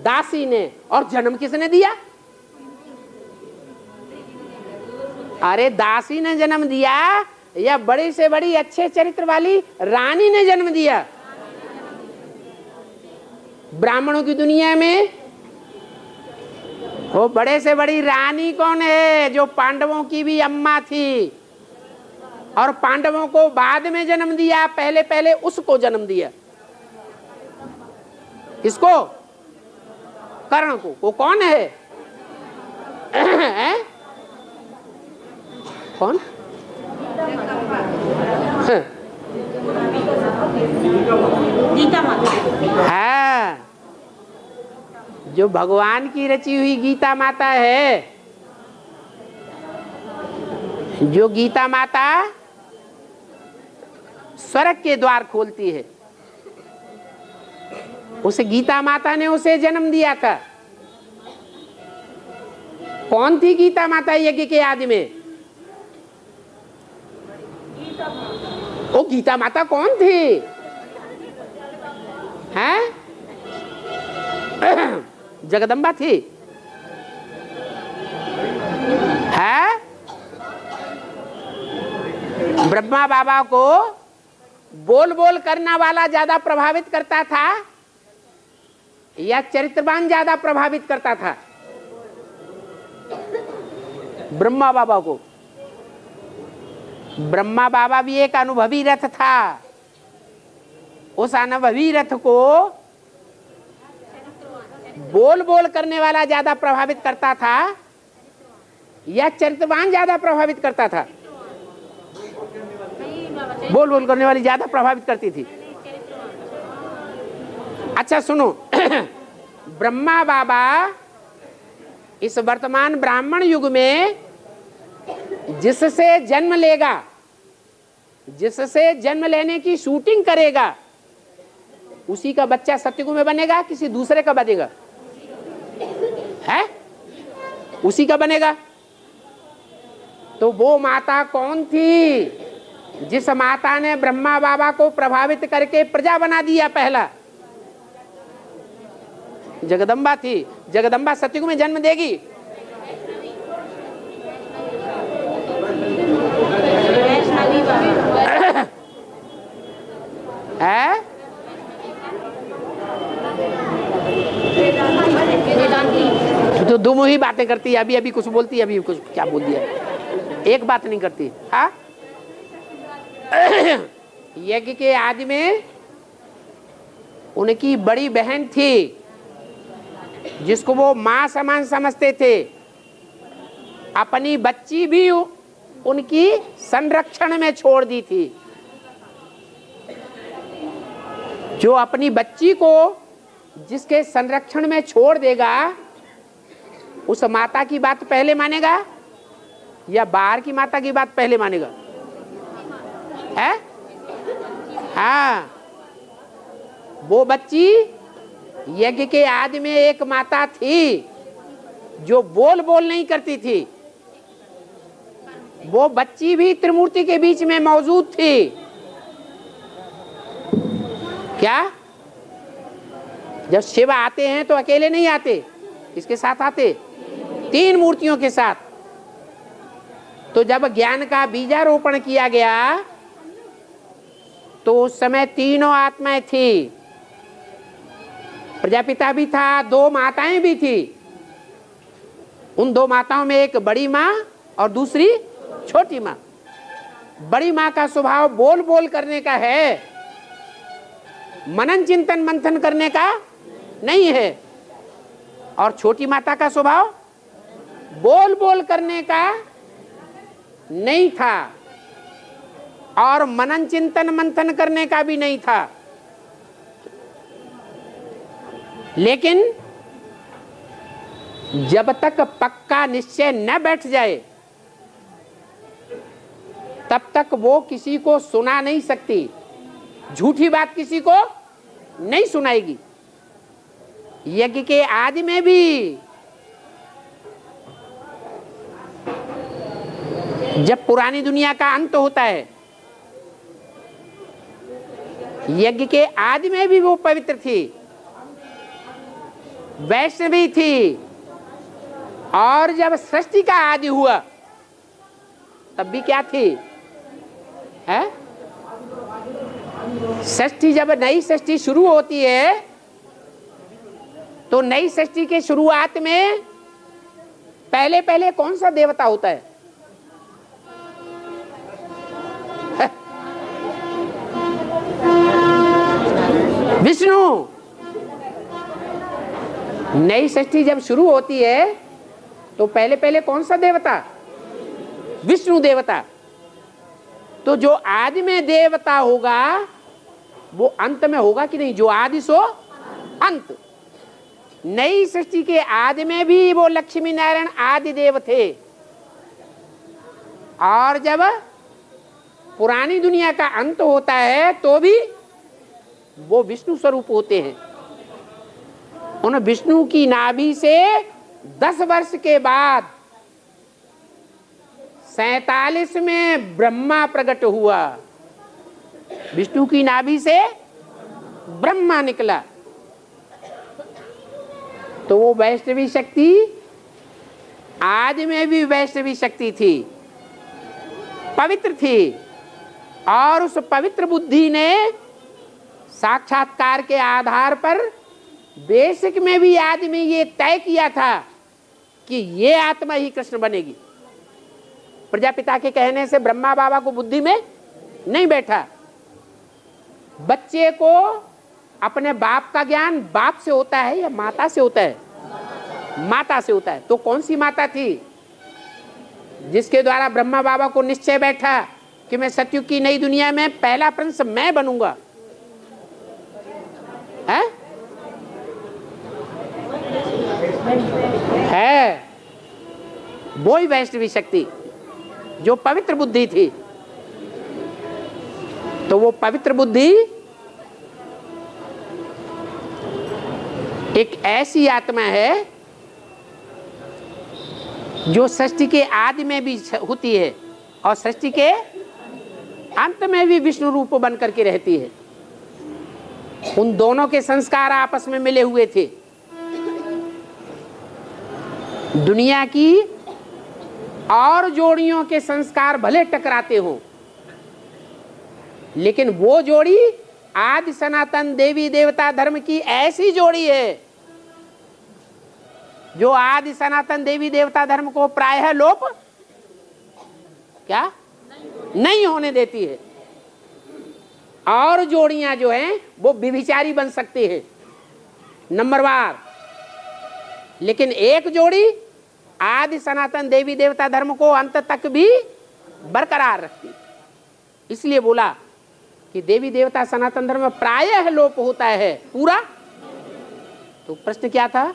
दासी ने। और जन्म किसने दिया? अरे दासी ने जन्म दिया या बड़ी से बड़ी अच्छे चरित्र वाली रानी ने जन्म दिया? ब्राह्मणों की दुनिया में वो बड़े से बड़ी रानी कौन है? जो पांडवों की भी अम्मा थी और पांडवों को बाद में जन्म दिया, पहले पहले उसको जन्म दिया। किसको? कर्ण को। वो कौन है? कौन? गीता माता है, जो भगवान की रची हुई गीता माता है। जो गीता माता स्वर्ग के द्वार खोलती है, उस गीता माता ने उसे जन्म दिया था। कौन थी गीता माता यज्ञ के आदि में? वो गीता माता कौन थी? हैं? जगदम्बा थी। है? ब्रह्मा बाबा को बोल बोल करना वाला ज्यादा प्रभावित करता था या चरित्रवान ज्यादा प्रभावित करता था? ब्रह्मा बाबा को। ब्रह्मा बाबा भी एक अनुभवी रथ था। उस अनुभवी रथ को बोल बोल करने वाला ज्यादा प्रभावित करता था या चरित्रवान ज्यादा प्रभावित करता था? बोल बोल करने वाली ज्यादा प्रभावित करती थी। अच्छा सुनो, ब्रह्मा बाबा इस वर्तमान ब्राह्मण युग में जिससे जन्म लेगा, जिससे जन्म लेने की शूटिंग करेगा, उसी का बच्चा सत्ययुग में बनेगा, किसी दूसरे का बनेगा? है? उसी का बनेगा। तो वो माता कौन थी जिस माता ने ब्रह्मा बाबा को प्रभावित करके प्रजा बना दिया? पहला जगदम्बा थी। जगदम्बा सत्ययुग में जन्म देगी। है? तो दो ही बातें करती है, अभी अभी कुछ बोलती है, अभी कुछ क्या बोल दिया, एक बात नहीं करती। हाँ? यज्ञ के आदि में उनकी बड़ी बहन थी जिसको वो मां समान समझते थे। अपनी बच्ची भी उनकी संरक्षण में छोड़ दी थी। जो अपनी बच्ची को जिसके संरक्षण में छोड़ देगा, उस माता की बात पहले मानेगा या बाहर की माता की बात पहले मानेगा? है? हाँ, वो बच्ची यज्ञ के आदि में एक माता थी जो बोल नहीं करती थी। वो बच्ची भी त्रिमूर्ति के बीच में मौजूद थी। क्या? जब शिव आते हैं तो अकेले नहीं आते, किसके साथ आते? 3 मूर्तियों के साथ। तो जब ज्ञान का बीजारोपण किया गया तो उस समय 3 आत्माएं थी। प्रजापिता भी था, 2 माताएं भी थी। उन 2 माताओं में एक बड़ी माँ और दूसरी छोटी माँ। बड़ी माँ का स्वभाव बोल करने का है, मनन चिंतन मंथन करने का नहीं है। और छोटी माता का स्वभाव बोल करने का नहीं था और मनन चिंतन मंथन करने का भी नहीं था। लेकिन जब तक पक्का निश्चय न बैठ जाए तब तक वो किसी को सुना नहीं सकती, झूठी बात किसी को नहीं सुनाएगी। यज्ञ के आदि में भी जब पुरानी दुनिया का अंत होता है, यज्ञ के आदि में भी वो पवित्र थी, वैष्णवी थी। और जब सृष्टि का आदि हुआ तब भी क्या थी? है? सृष्टि, जब नई सृष्टि शुरू होती है तो नई सृष्टि के शुरुआत में पहले कौन सा देवता होता है? विष्णु। नई सृष्टि जब शुरू होती है तो पहले कौन सा देवता? विष्णु देवता। तो जो आदि में देवता होगा वो अंत में होगा कि नहीं? जो आदि सो अंत। नई सृष्टि के आदि में भी वो लक्ष्मी नारायण आदि देव थे। और जब पुरानी दुनिया का अंत होता है तो भी वो विष्णु स्वरूप होते हैं। उन विष्णु की नाभि से 10 वर्ष के बाद 47 में ब्रह्मा प्रकट हुआ। विष्णु की नाभि से ब्रह्मा निकला। तो वो वैष्णवी शक्ति आदि में भी वैष्णवी शक्ति थी, पवित्र थी। और उस पवित्र बुद्धि ने साक्षात्कार के आधार पर बेसिक में भी आदि में ये तय किया था कि ये आत्मा ही कृष्ण बनेगी। प्रजापिता के कहने से ब्रह्मा बाबा को बुद्धि में नहीं बैठा। बच्चे को अपने बाप का ज्ञान बाप से होता है या माता से होता है? माता से होता है। तो कौन सी माता थी जिसके द्वारा ब्रह्मा बाबा को निश्चय बैठा कि मैं सतयुग की नई दुनिया में पहला प्रिंस मैं बनूंगा? है वो ही वैष्णवी शक्ति जो पवित्र बुद्धि थी। तो वो पवित्र बुद्धि एक ऐसी आत्मा है जो सृष्टि के आदि में भी होती है और सृष्टि के अंत में भी विष्णु रूप बन करके रहती है। उन दोनों के संस्कार आपस में मिले हुए थे। दुनिया की और जोड़ियों के संस्कार भले टकराते हों, लेकिन वो जोड़ी आदि सनातन देवी देवता धर्म की ऐसी जोड़ी है जो आदि सनातन देवी देवता धर्म को प्रायः लोप क्या नहीं होने देती है। और जोड़ियां जो हैं वो व्यभिचारी बन सकती है नंबरवार, लेकिन एक जोड़ी आदि सनातन देवी देवता धर्म को अंत तक भी बरकरार रखती। इसलिए बोला कि देवी देवता सनातन धर्म में प्रायः लोप होता है, पूरा। तो प्रश्न क्या था?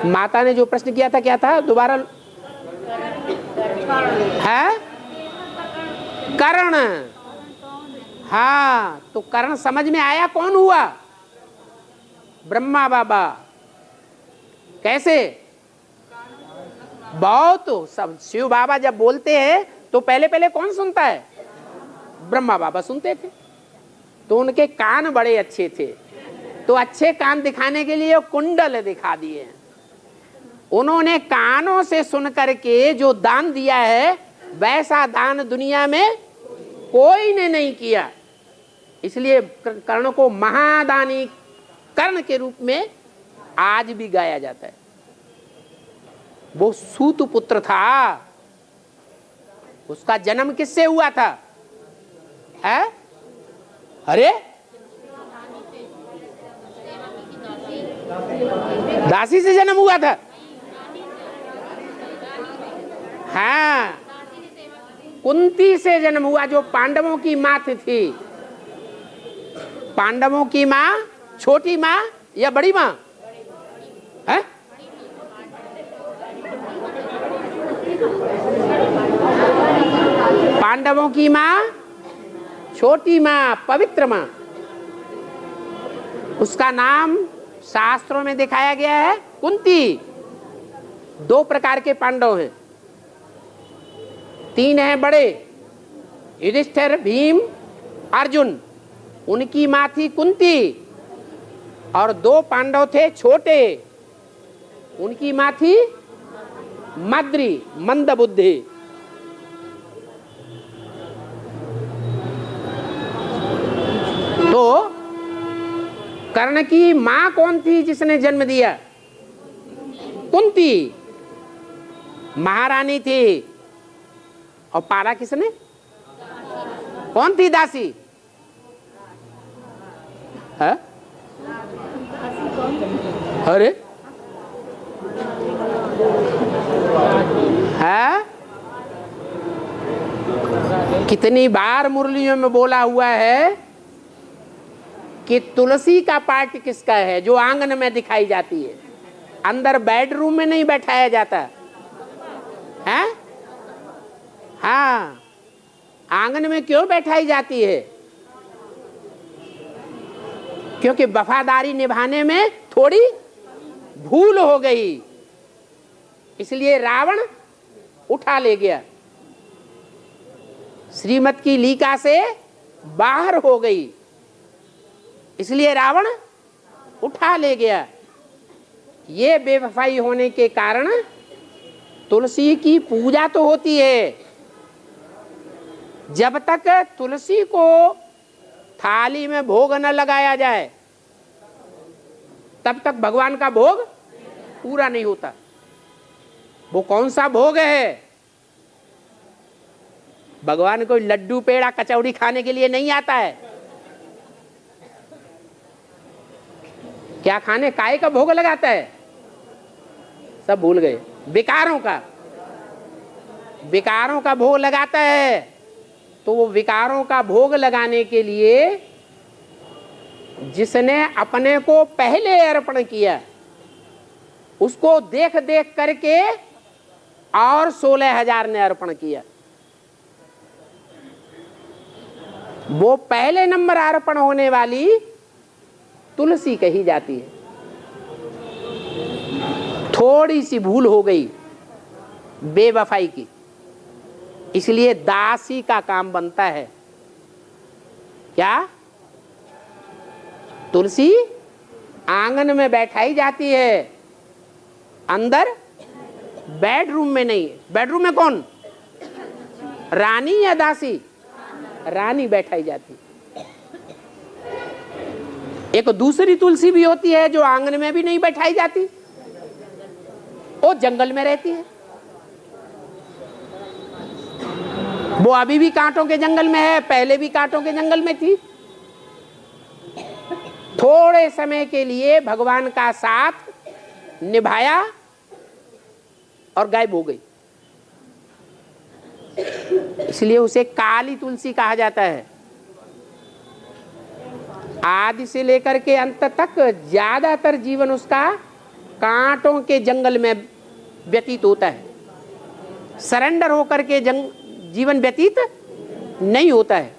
माता ने जो प्रश्न किया था क्या था? दोबारा है? कर्ण। हाँ, तो कर्ण समझ में आया कौन हुआ? ब्रह्मा बाबा। कैसे? बहुत सब शिव बाबा जब बोलते हैं तो पहले पहले कौन सुनता है? ब्रह्मा बाबा सुनते थे। तो उनके कान बड़े अच्छे थे, तो अच्छे कान दिखाने के लिए कुंडल दिखा दिए। उन्होंने कानों से सुन करके जो दान दिया है वैसा दान दुनिया में कोई ने नहीं किया। इसलिए कर्ण को महादानी कर्ण के रूप में आज भी गाया जाता है। वो सूत पुत्र था, उसका जन्म किससे हुआ था? है? अरे दासी से जन्म हुआ था। हाँ, कुंती से जन्म हुआ, जो पांडवों की माँ थी। पांडवों की माँ छोटी माँ या बड़ी माँ है? पांडवों की माँ छोटी माँ, पवित्र माँ। उसका नाम शास्त्रों में दिखाया गया है कुंती। 2 प्रकार के पांडव हैं, 3 हैं बड़े, युधिष्ठिर, भीम, अर्जुन। उनकी माँ थी कुंती, और 2 पांडव थे छोटे, उनकी माँ थी मद्री, मंदबुद्धि। तो कर्ण की माँ कौन थी जिसने जन्म दिया? कुंती महारानी थी। और पाला किसने? कौन थी दासी? है? अरे है? कितनी बार मुरलियों में बोला हुआ है कि तुलसी का पार्ट किसका है? जो आंगन में दिखाई जाती है, अंदर बेडरूम में नहीं बैठाया जाता है। हाँ, आंगन में क्यों बैठाई जाती है? क्योंकि वफादारी निभाने में थोड़ी भूल हो गई, इसलिए रावण उठा ले गया, श्रीमत की लीका से बाहर हो गई, इसलिए रावण उठा ले गया। ये बेवफाई होने के कारण तुलसी की पूजा तो होती है। जब तक तुलसी को थाली में भोग न लगाया जाए तब तक भगवान का भोग पूरा नहीं होता। वो कौन सा भोग है? भगवान कोई लड्डू पेड़ा कचौड़ी खाने के लिए नहीं आता है। क्या खाने काय का भोग लगाता है? सब भूल गए। विकारों का भोग लगाता है। तो वो विकारों का भोग लगाने के लिए जिसने अपने को पहले अर्पण किया, उसको देख देख करके और 16,000 ने अर्पण किया। वो पहले नंबर अर्पण होने वाली तुलसी कही जाती है। थोड़ी सी भूल हो गई बेवफाई की, इसलिए दासी का काम बनता है। क्या? तुलसी आंगन में बैठाई जाती है, अंदर बेडरूम में नहीं। बेडरूम में कौन? रानी या दासी? रानी बैठाई जाती। एक दूसरी तुलसी भी होती है जो आंगन में भी नहीं बैठाई जाती, वो जंगल में रहती है। वो अभी भी कांटों के जंगल में है, पहले भी कांटों के जंगल में थी। थोड़े समय के लिए भगवान का साथ निभाया और गायब हो गई। इसलिए उसे काली तुलसी कहा जाता है। आदि से लेकर के अंत तक ज्यादातर जीवन उसका कांटों के जंगल में व्यतीत होता है। सरेंडर होकर के जीवन व्यतीत नहीं होता है।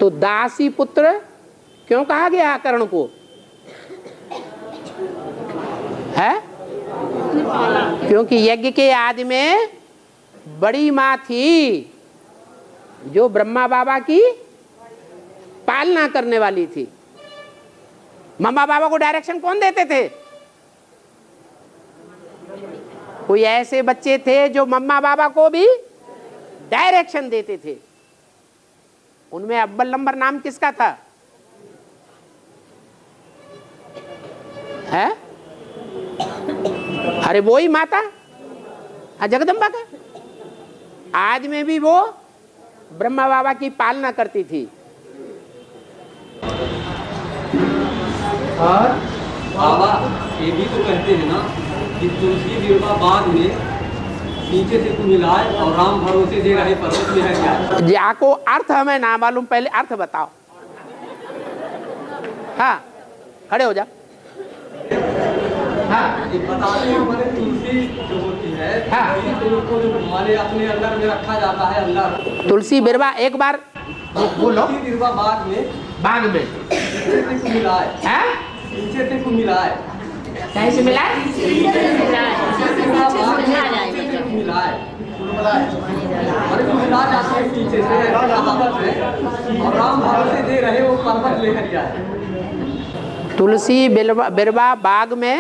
तो दासी पुत्र क्यों कहा गया कर्ण को है? क्योंकि यज्ञ के आदि में बड़ी मां थी जो ब्रह्मा बाबा की पालना करने वाली थी। मम्मा बाबा को डायरेक्शन कौन देते थे? कोई ऐसे बच्चे थे जो मम्मा बाबा को भी डायरेक्शन देते थे। उनमें अव्वल नंबर नाम किसका था? है? अरे वो ही माता जगदम्बा का। आज में भी वो ब्रह्मा बाबा की पालना करती थी। और बाबा ये भी तो कहते हैं ना कि तुलसी विरवा बाग में नीचे से तू मिलाए और राम भरोसे दे रहे पर्वत में है क्या? जाको अर्थ हमें ना मालूम, पहले अर्थ बताओ। हाँ खड़े हो जा। हाँ ये बताते हैं हमारे तुलसी जो होती है हाँ। तो जो हमारे अपने अंदर में रखा जाता है अंदर। तुलसी बिरवा एक बार बोलो। तुलसी विरवा बाग में बाग में नीचे से तू मिलाए, नीचे से तू मिलाए, कहीं से मिला? अरे तो मिला जाते हैं पीछे से कहावत है और राम भरोसे दे रहे वो पर्वत लेकर जाए। तुलसी बिरवा बाग में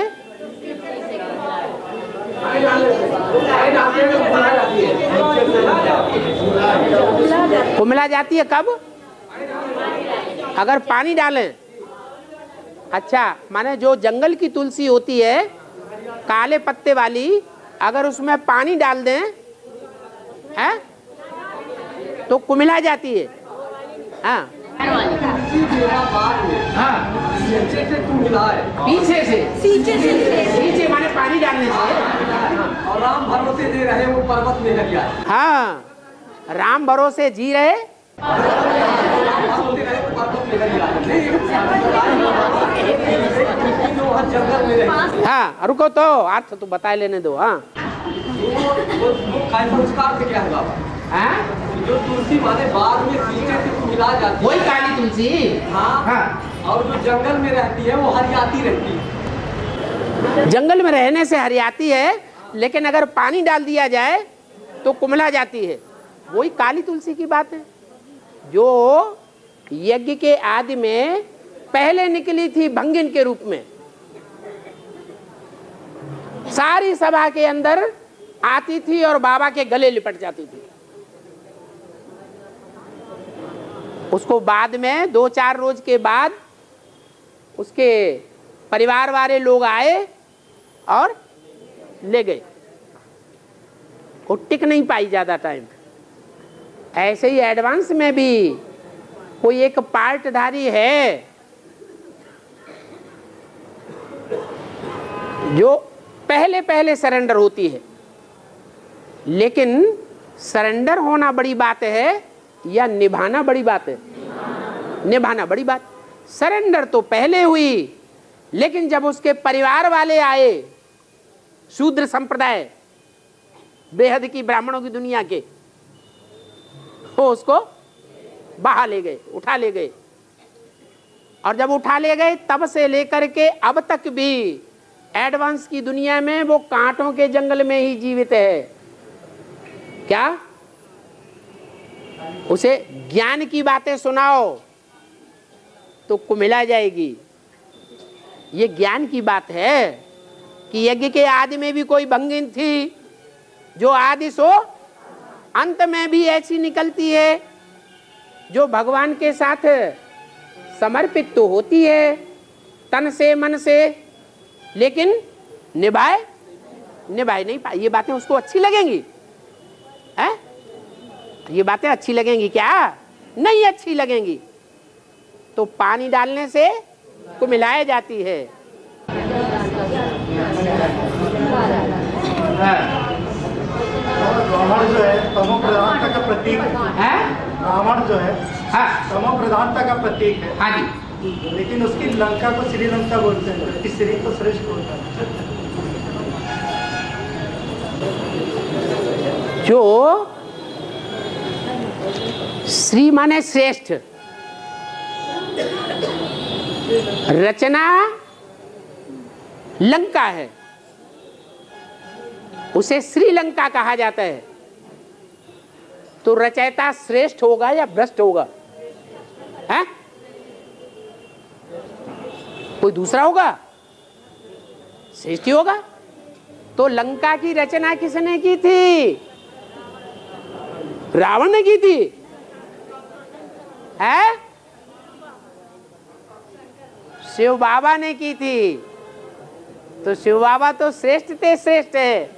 कुमिला जाती है कब? अगर पानी डालें। अच्छा, माने जो जंगल की तुलसी होती है काले पत्ते वाली, अगर उसमें पानी डाल दें है तो कुमिला जाती है। हाँ पीछे से तू मिलाए, पीछे माने पानी डालने से। और राम भरोसे दे रहे वो पर्वत लेकर जाए। हाँ, राम भरोसे जी रहे जंगल में रहे। हाँ रुको तो अर्थ तो बता लेने दो। हाँ संस्कार से क्या है बाबा? हाँ? जो तुलसी माने बाग में पीछे से तू मिला जाती वही है। काली तुलसी। हाँ। और जो जंगल में रहती है वो हरियाती रहती है। जंगल में रहने से हरियाती है, लेकिन अगर पानी डाल दिया जाए तो कुमला जाती है। वही काली तुलसी की बात है जो यज्ञ के आदि में पहले निकली थी भंगिन के रूप में। सारी सभा के अंदर आती थी और बाबा के गले लिपट जाती थी। उसको बाद में 2-4 रोज के बाद उसके परिवार वाले लोग आए और ले गए। वो टिक नहीं पाई ज्यादा टाइम। ऐसे ही एडवांस में भी कोई एक पार्टधारी है जो पहले पहले सरेंडर होती है, लेकिन सरेंडर होना बड़ी बात है या निभाना बड़ी बात है? निभाना बड़ी बात। सरेंडर तो पहले हुई, लेकिन जब उसके परिवार वाले आए, शूद्र संप्रदाय, बेहद की ब्राह्मणों की दुनिया के, वो उसको बहा ले गए, उठा ले गए। और जब उठा ले गए तब से लेकर के अब तक भी एडवांस की दुनिया में वो कांटों के जंगल में ही जीवित है। क्या उसे ज्ञान की बातें सुनाओ तो कुमिला जाएगी। ये ज्ञान की बात है कि यज्ञ के आदि में भी कोई भंगिन थी जो आदि सो अंत में भी ऐसी निकलती है जो भगवान के साथ समर्पित तो होती है तन से मन से, लेकिन निभाए नहीं पाए। ये बातें उसको अच्छी लगेंगी? है? ये बातें अच्छी लगेंगी क्या? नहीं अच्छी लगेंगी। तो पानी डालने से को मिलाया जाती है। रावण जो है तमो प्रधानता का प्रतीक है। रावण जो है तमो प्रधानता का प्रतीक है। हाँ जी। लेकिन उसकी लंका को श्रीलंका बोलते हैं, जबकि श्री को श्रेष्ठ होता है। जो श्री माने श्रेष्ठ, रचना लंका है, उसे श्रीलंका कहा जाता है। तो रचयिता श्रेष्ठ होगा या भ्रष्ट होगा? है? कोई दूसरा होगा? श्रेष्ठ ही होगा। तो लंका की रचना किसने की थी? रावण ने की थी। है? शिव बाबा ने की थी। तो शिव बाबा तो श्रेष्ठ थे, श्रेष्ठ है।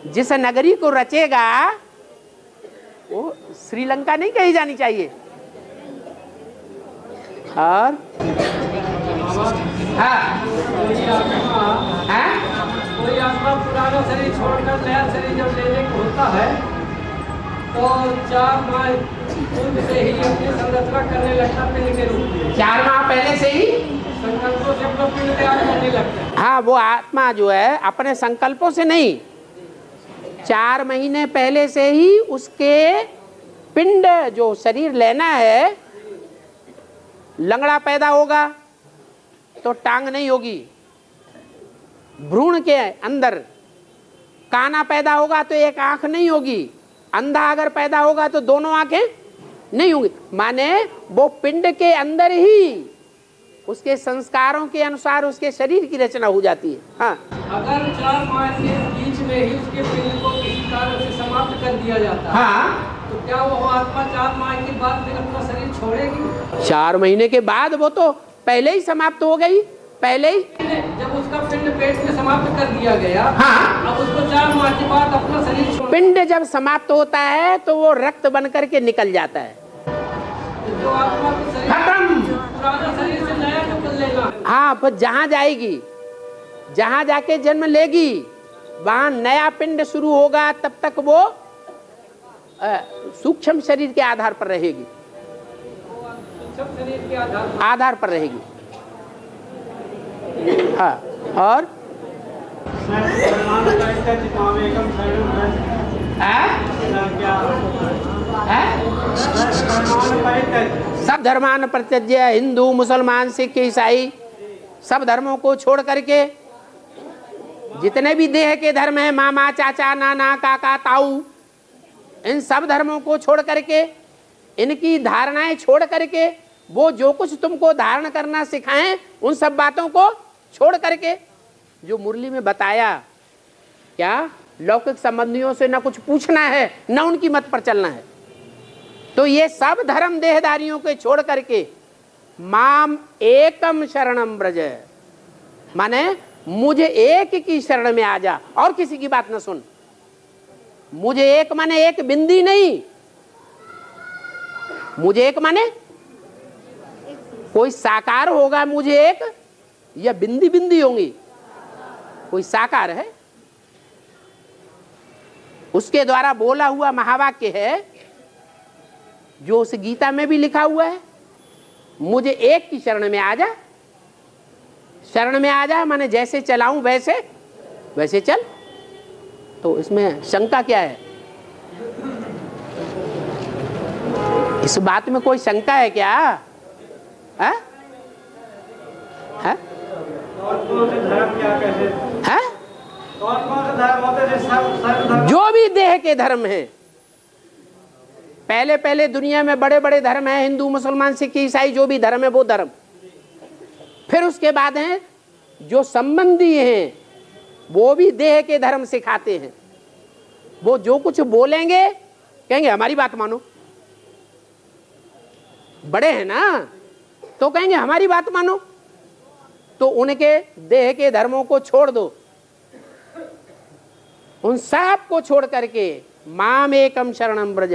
जिस नगरी को रचेगा वो श्रीलंका नहीं कही जानी चाहिए। और कोई आत्मा पुराना शरीर छोड़कर नया शरीर जब लेने को होता है तो 4 माह पूर्व से ही अपनी संरचना करने लगता पिंड के रूप में। 4 माह पहले से ही संकल्पों से अपना पिंड तैयार करने लगता है। हाँ, वो आत्मा जो है अपने संकल्पों से नहीं, 4 महीने पहले से ही उसके पिंड जो शरीर लेना है, लंगड़ा पैदा होगा तो टांग नहीं होगी, भ्रूण के अंदर काना पैदा होगा तो एक आंख नहीं होगी, अंधा अगर पैदा होगा तो दोनों आंखें नहीं होंगी। माने वो पिंड के अंदर ही उसके संस्कारों के अनुसार उसके शरीर की रचना हो जाती है। हाँ, अगर 4 माह के बीच में ही उसके पिंड को किसी कारण से समाप्त कर दिया जाता है, हाँ, तो क्या वो आत्मा 4 माह के बाद फिर अपना शरीर छोड़ेगी? 4 महीने के बाद वो तो पहले ही समाप्त हो गई, पहले ही। जब उसका पिंड पेट में समाप्त कर दिया गया, हाँ, अब उसको 4 माह के बाद अपना शरीर छोड़, पिंड जब समाप्त होता है तो वो रक्त बन करके निकल जाता है। जो आत्मा को शरीर खत्म। पुराना शरीर से नया को लेना। हाँ, फिर जहाँ जाएगी, जहाँ जाके जन्म लेगी, वहाँ नया पिंड शुरू होगा। तब तक वो सूक्ष्म शरीर के आधार पर रहेगी, शरीर के आधार पर रहेगी। हाँ, और सब धर्मान परित्यज्य, हिंदू मुसलमान सिख ईसाई सब धर्मों को छोड़ करके जितने भी देह के धर्म हैं, मामा चाचा नाना काका ताऊ, इन सब धर्मों को छोड़ करके, इनकी धारणाएं छोड़ करके, वो जो कुछ तुमको धारण करना सिखाएं उन सब बातों को छोड़ करके, जो मुरली में बताया, क्या लौकिक संबंधियों से न कुछ पूछना है न उनकी मत पर चलना है। तो ये सब धर्म देहधारियों के छोड़ करके माम एकम शरणम ब्रज, माने मुझे एक की शरण में आ जा और किसी की बात न सुन। मुझे एक माने एक बिंदी नहीं, मुझे एक माने कोई साकार होगा मुझे एक, या बिंदी बिंदी होंगी, कोई साकार है। उसके द्वारा बोला हुआ महावाक्य है जो उस गीता में भी लिखा हुआ है, मुझे एक की शरण में आ जा। शरण में आ जा माने जैसे चलाऊं वैसे वैसे चल। तो इसमें शंका क्या है? इस बात में कोई शंका है क्या? है? है? है? जो भी देह के धर्म हैं, पहले पहले दुनिया में बड़े बड़े धर्म हैं, हिंदू मुसलमान सिख ईसाई, जो भी धर्म है वो धर्म। फिर उसके बाद हैं जो संबंधी हैं, वो भी देह के धर्म सिखाते हैं। वो जो कुछ बोलेंगे कहेंगे हमारी बात मानो, बड़े हैं ना तो कहेंगे हमारी बात मानो। तो उनके देह के धर्मों को छोड़ दो, उन सब को छोड़ करके माम एकम शरणम ब्रज,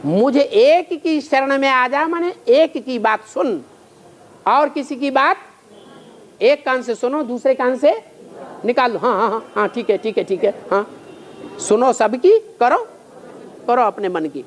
मुझे एक की शरण में आ जा, माने एक की बात सुन और किसी की बात एक कान से सुनो दूसरे कान से निकाल दो। हाँ हाँ हाँ हाँ, ठीक है ठीक है ठीक है, हाँ सुनो सबकी, करो करो अपने मन की।